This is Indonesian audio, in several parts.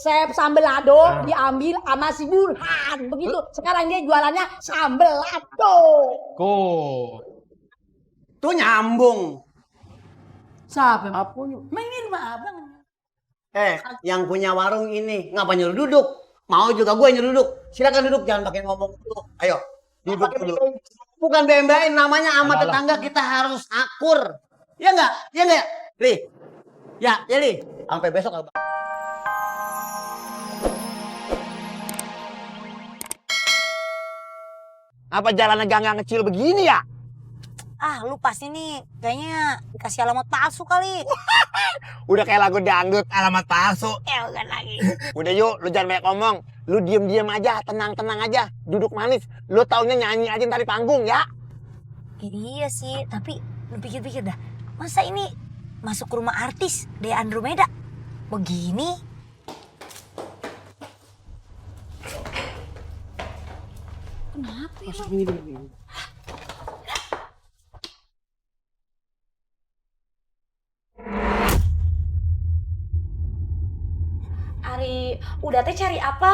resep sambal lado diambil sama si Burhan. Begitu. Sekarang dia jualannya sambal lado. Tuh nyambung. Siapa? Apanya? Ini rumah abang. Yang punya warung ini ngapa nyuruh duduk? Mau juga gue nyuruh duduk. Silakan duduk, jangan pakai ngomong dulu. Ayo, duduk dulu. Bukan bembain, namanya sama tetangga kita harus akur. Ya enggak? Ya enggak? Li. Ya Li. Sampai besok abang. Apa jalannya gang-gang kecil begini ya? Ah, lu pasti nih kayaknya dikasih alamat palsu kali. Udah kayak lagu dangdut, alamat palsu. Bukan lagi. Udah yuk, lu jangan banyak ngomong. Lu diem-diem aja, tenang-tenang aja. Duduk manis. Lu taunya nyanyi aja ntar di panggung ya. Iya sih, tapi lu pikir-pikir dah. Masa ini masuk ke rumah artis Dea Andromeda? Begini? Kenapa ya? Masuk ini. Ari, udah teh cari apa?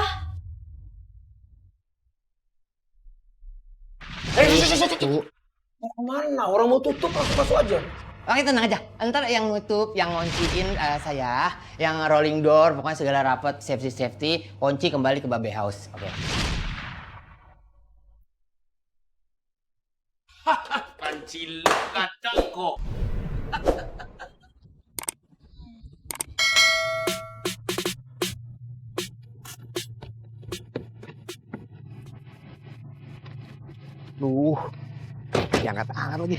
Mau kemana? Orang mau tutup, masuk aja. Oke, tenang aja. Ntar yang nutup, yang ngonciin saya, yang rolling door, pokoknya segala rapat, safety, kunci kembali ke Babe House. Oke. Pancil kacang kok. Diangkat-angkat lagi.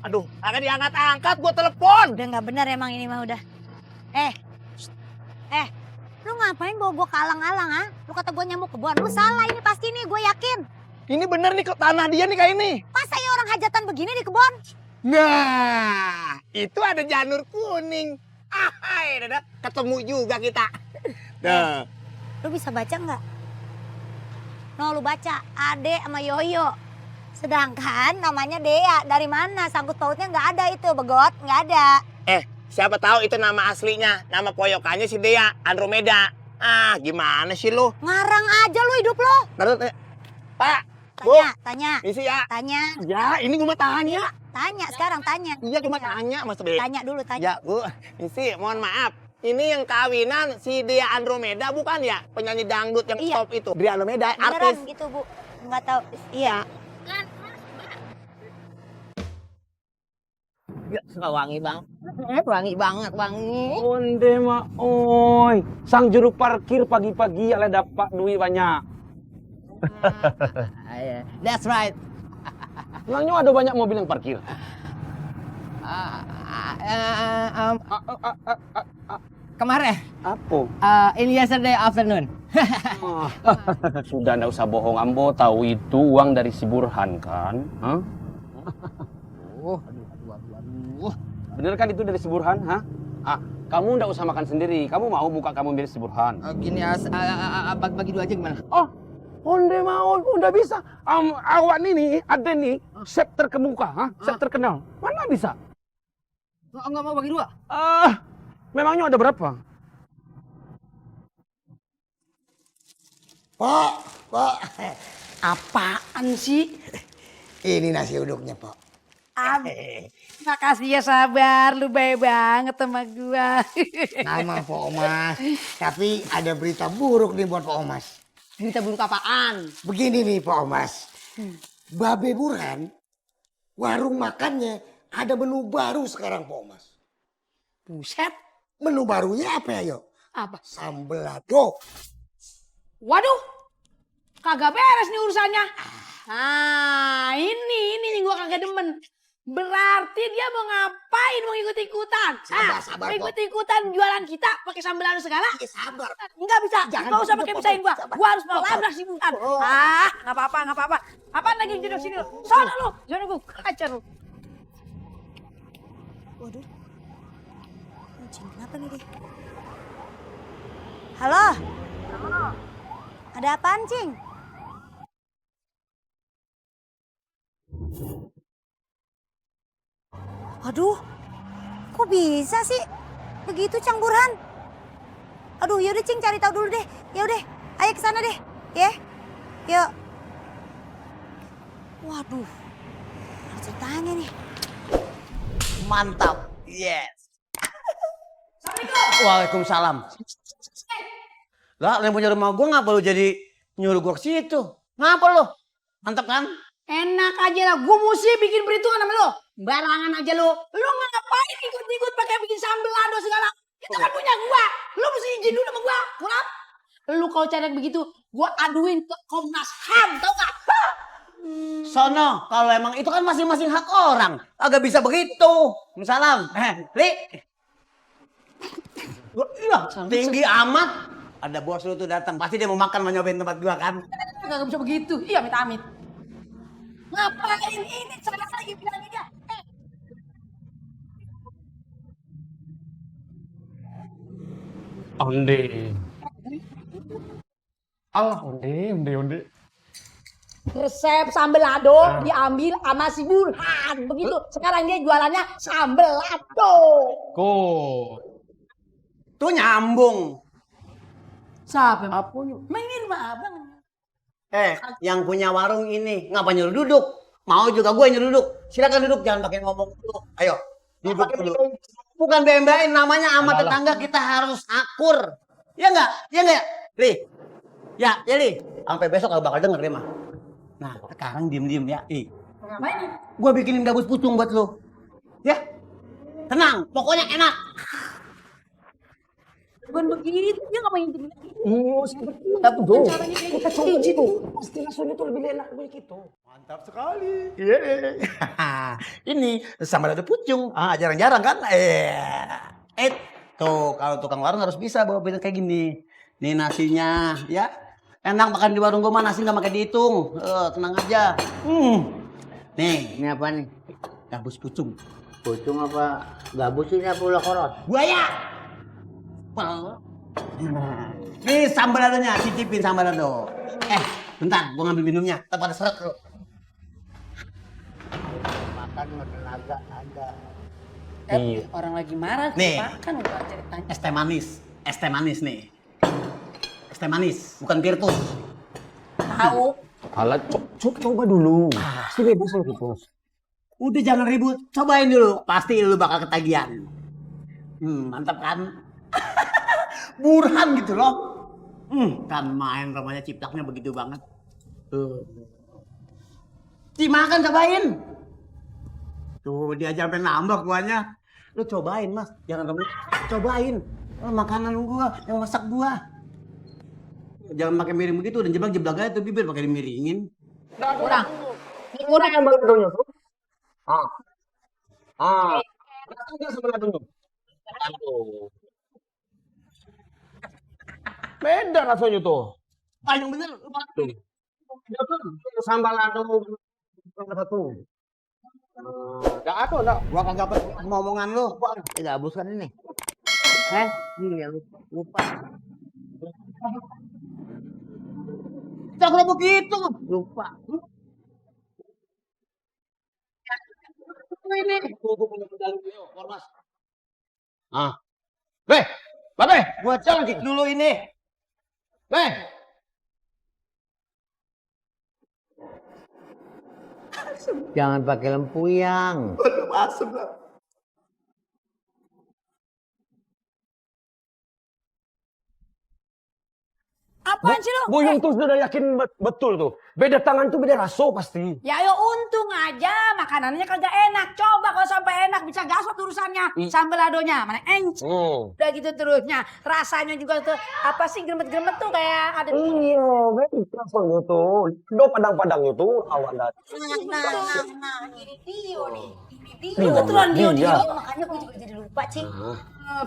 Aduh, agak diangkat-angkat, gua telepon. Udah nggak benar emang ini mah udah. Lu ngapain bawa gua ke alang-alang, ah? Lu kata gua nyamuk kebon. Lu salah ini pasti nih, gue yakin. Ini bener nih, kok tanah dia nih kayak ini. Masa ya orang hajatan begini di kebon? Nah, itu ada janur kuning. Ahai, dadah, ketemu juga kita. Nah, Lu bisa baca nggak? No, lu baca Ade sama Yoyo. Sedangkan namanya Dea. Dari mana? Sangkut pautnya nggak ada itu, Begot. Nggak ada. siapa tahu itu nama aslinya, nama poyokannya si Dea Andromeda. Ah, gimana sih lu? Ngarang aja lu hidup lu. Pak, Tanya. isi ya. Tanya. Ya, ini gua mau tanya. Tanya sekarang, tanya. Iya, cuma tanya, Mas Be. Tanya dulu, tanya. Ya, Bu. Isi, mohon maaf. Ini yang kawinan si Dea Andromeda bukan ya? Penyanyi dangdut yang Iya. top itu. Dea Andromeda, Beneran artis. gitu, Bu. Nggak tahu. Iya. Ya, wangi banget. Wangi banget, wangi. Onde ma oi, sang juru parkir pagi-pagi ala dapat duit banyak. That's right. Emangnya ada banyak mobil yang parkir? Kemarin, Apa? in yesterday afternoon. Sudah ndak usah bohong, Ambo tahu itu uang dari si Burhan kan? Hah? Aduh. Bener kan itu dari si Burhan? Hah? Kamu ndak usah makan sendiri. Kamu mau muka kamu mirip si Burhan? Gini, bagi dua aja gimana? Oh, onde mau, udah bisa. Awak ini, ada nih, chef terkemuka, chef terkenal. Mana bisa? Nggak mau bagi dua? Memangnya ada berapa? Pak, apaan sih? Ini nasi uduknya, Pak. Makasih ya Sabar, lu baik banget sama gua. Nama Pak Omas. Tapi ada berita buruk nih buat Pak Omas. Berita buruk apaan? Begini nih Pak Omas. Babe Burhan, warung makannya ada menu baru sekarang Pak Omas. Buset. Menu barunya apa ya, Yo? Apa? Sambal lado. Waduh, kagak beres nih urusannya. Nah, ini yang gua kagak demen. Berarti dia mau ngapain, mau ikut-ikutan? Sabar, mau ikut-ikutan jualan kita pakai sambal lado segala? Sabar. Enggak bisa, Jangan enggak usah begitu, pakai Pak. pisahin gua. Sabar. Gua harus mau labrak si Burhan. Enggak apa-apa. Apaan lagi duduk sini lu? Sono lu, jangan gua kacar lu. Waduh. Anjing, kenapa nih dia? Halo? Ada apaan, Cing? Waduh, kok bisa sih? Begitu, Cang Burhan? Aduh, yaudah Cing, cari tahu dulu deh. Yaudah, ayo ke sana deh. Ya. Yuk. Waduh. Ada ceritanya nih. Mantap. Yes. Waalaikumsalam. Lah, yang punya rumah gua ngapa lu jadi nyuruh gua ke situ? Ngapa lu? Mantap kan? Enak aja lah, gue mesti bikin perhitungan sama lo. Barangan aja lo. Lo ngapain ikut-ikut pakai bikin sambal lado segala. Itu kan punya gua. Lo mesti izin dulu sama gua. Kenapa? Lo kalau cara begitu, gua aduin ke Komnas HAM, tau gak? Sono, kalau emang itu kan masing-masing hak orang. Agak bisa begitu. Salam. Li. Iya, tinggi amat. Ada bos lu tuh datang, pasti dia mau makan mau nyobain tempat gua kan. Gak bisa begitu. Iya, amit-amit. Ngapain ini? Salah lagi bilangin dia. Onde. Allah, onde. Resep sambal lado diambil sama si Burhan. Begitu. Sekarang dia jualannya sambal lado. Tuh nyambung. Siapa? Apanya? Main di rumah abang. Yang punya warung ini ngapa nyuruh duduk? Mau juga gue nyuruh duduk. Silakan duduk, jangan pakai ngomong dulu. Ayo, duduk dulu. Bukan bembain, namanya sama tetangga kita harus akur. Ya enggak? Ya enggak? Li. Ya Li. Sampai besok gak bakal denger deh mah. Nah, sekarang diem-diem ya. Ngapain? Gue bikinin gabus pucung buat lu. Ya. Tenang, pokoknya enak. Bukan begitu, dia nggak main gitu. Oh, seperti itu. Caranya kayak Kita coba situ. Pasti rasanya tuh lebih enak begitu. Mantap sekali. Ini sambal lado pucung. Jarang-jarang kan? Tuh kalau tukang warung harus bisa bawa beda kayak gini. Nih nasinya, ya. Enak makan di warung gua mah nasi nggak pakai dihitung. Tenang aja. Nih, ini apa nih? Gabus pucung. Pucung apa? Gabus ini apa ulah korot? Buaya. Nih sambal ladonya, cicipin sambal lado. Bentar, gua ngambil minumnya. Tak pada seret lu. Makan tenaga ada. Orang lagi marah, Nih. makan udah ceritanya. Es teh manis nih. Es teh manis, bukan virtus. Tahu? Alat, coba dulu. Pasti bebas lo gitu. Udah jangan ribut, cobain dulu. Pasti lu bakal ketagihan. Mantap kan? Burhan gitu loh. Kan main namanya ciplaknya begitu banget. Makan cobain. Tuh dia aja sampai nambah kuahnya. Lu cobain mas, jangan ribut. Cobain. Makanan gua, yang masak gua. Jangan pakai miring begitu dan jeblak-jeblak aja tuh bibir pakai dimiringin. Kurang. Kurang yang bang ladonya tuh. Enggak sama ladonya. Beda rasanya tuh. Yang bener, lu makan. Sambal lado satu. Enggak apa enggak. Gua kagak ngomongan lu. Gabus kan ini. Iya lupa. Jangan begitu. Lupa. Ini. Gua punya medali Ormas. Babe, Gua cek dulu ini. Jangan pakai lempuyang. Masuk lah. Apaan sih lo? Buyung tuh sudah yakin betul tuh. Beda tangan tuh beda raso pasti. Ya ayo untung aja makanannya kagak enak. Coba kalau sampai enak bisa gasot urusannya. Sambal ladonya mana udah gitu terusnya. Rasanya juga tuh apa sih gremet-gremet tuh kayak ada. Iya, beda rasanya tuh. Do padang-padang itu awan Nah, ini Dio nih. Ini Dio. Kebetulan Dio. Makanya gue juga jadi lupa, Cing.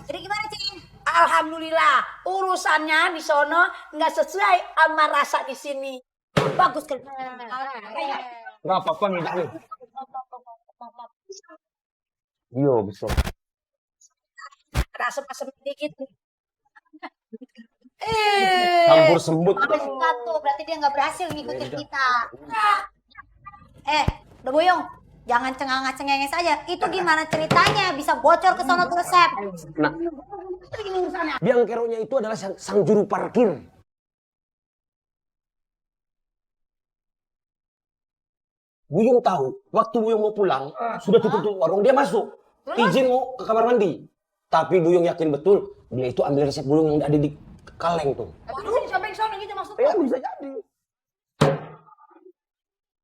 Jadi gimana, Cing? Alhamdulillah urusannya di sono nggak sesuai sama rasa di sini. Bagus kan? Enggak apa-apa nih, nih. Iya, bisa. Asem-asem dikit. Campur sembut. Satu, berarti dia nggak berhasil ngikutin kita. Udah boyong. Jangan cengang-cengengnya saja. Itu gimana ceritanya? Bisa bocor ke sono tuh resep. Nah, Kita bikin urusannya. Biang keroknya itu adalah sang juru parkir. Buyung tahu, waktu Buyung mau pulang, sudah tutup warung, dia masuk. Izin mau ke kamar mandi. Tapi Buyung yakin betul, dia itu ambil resep Buyung yang ada di kaleng tuh. Aduh, siapa yang sono gitu maksudnya? Bisa jadi.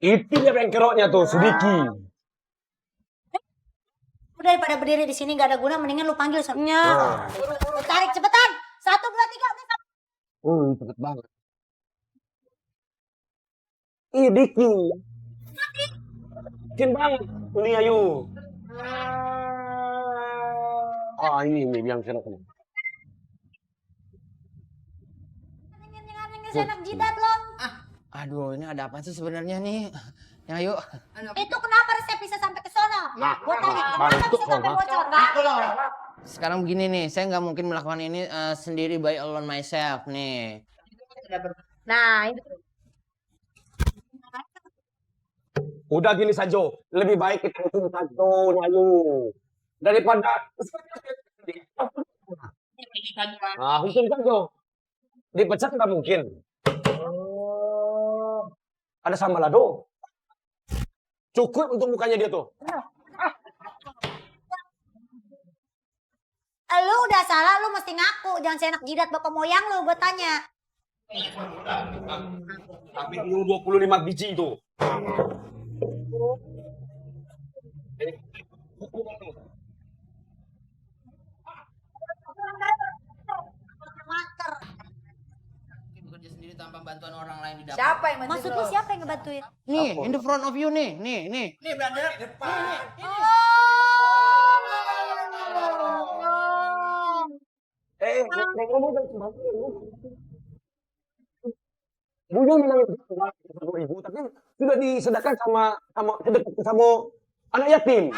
Itu dia biang keroknya tuh, Sudiki. Udah daripada berdiri di sini gak ada guna, mendingan lu panggil soalnya. Lu tarik cepetan. 1, 2, 3. Cepet banget. Ih, Diki. Yakin banget. Ini ayo. Ini biang keroknya. Nyengar-nyengar enak jidat lo. Aduh, ini ada apa sih sebenarnya nih? Yang ayo. Itu kenapa resep bisa sampai ke sono? Gua tanya, kenapa bantu, bisa sampai Mama. bocor? Sekarang begini nih, saya nggak mungkin melakukan ini sendiri by alone myself nih. Nah, itu Udah gini saja, lebih baik kita hukum satu ayo. Daripada hukum saja. Dipecat nggak mungkin. Ada sama lado. Cukup untuk mukanya dia tuh. Lu udah salah, lu mesti ngaku. Jangan seenak jidat bapak moyang lu, gua tanya. Tapi lu 25 biji itu. Bekerja sendiri tanpa bantuan orang lain di dapur. siapa yang bantuin Maksud lo? lu siapa yang ngebantuin? Nih, in the front of you nih, nih. Nih, brother. Ngomong jangan sembarangan. Buyung memang 10.000, tapi sudah disedekahkan sama anak yatim.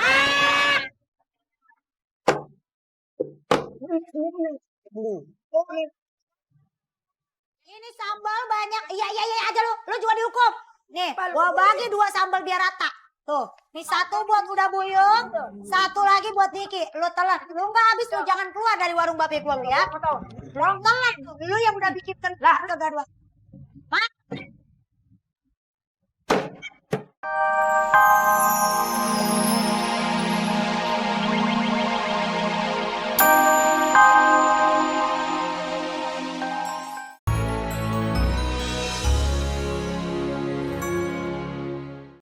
Ini sambal banyak. Iya aja lu. Lu juga dihukum. Nih, gua bagi 2 sambal biar rata. Tuh, nih 1 buat udah Buyung, 1 lagi buat Niki. Lu telan. Lu nggak habis lu jangan keluar dari warung babe gua lu ya. Lu telan. Lu yang udah bikin lah kegaduhan.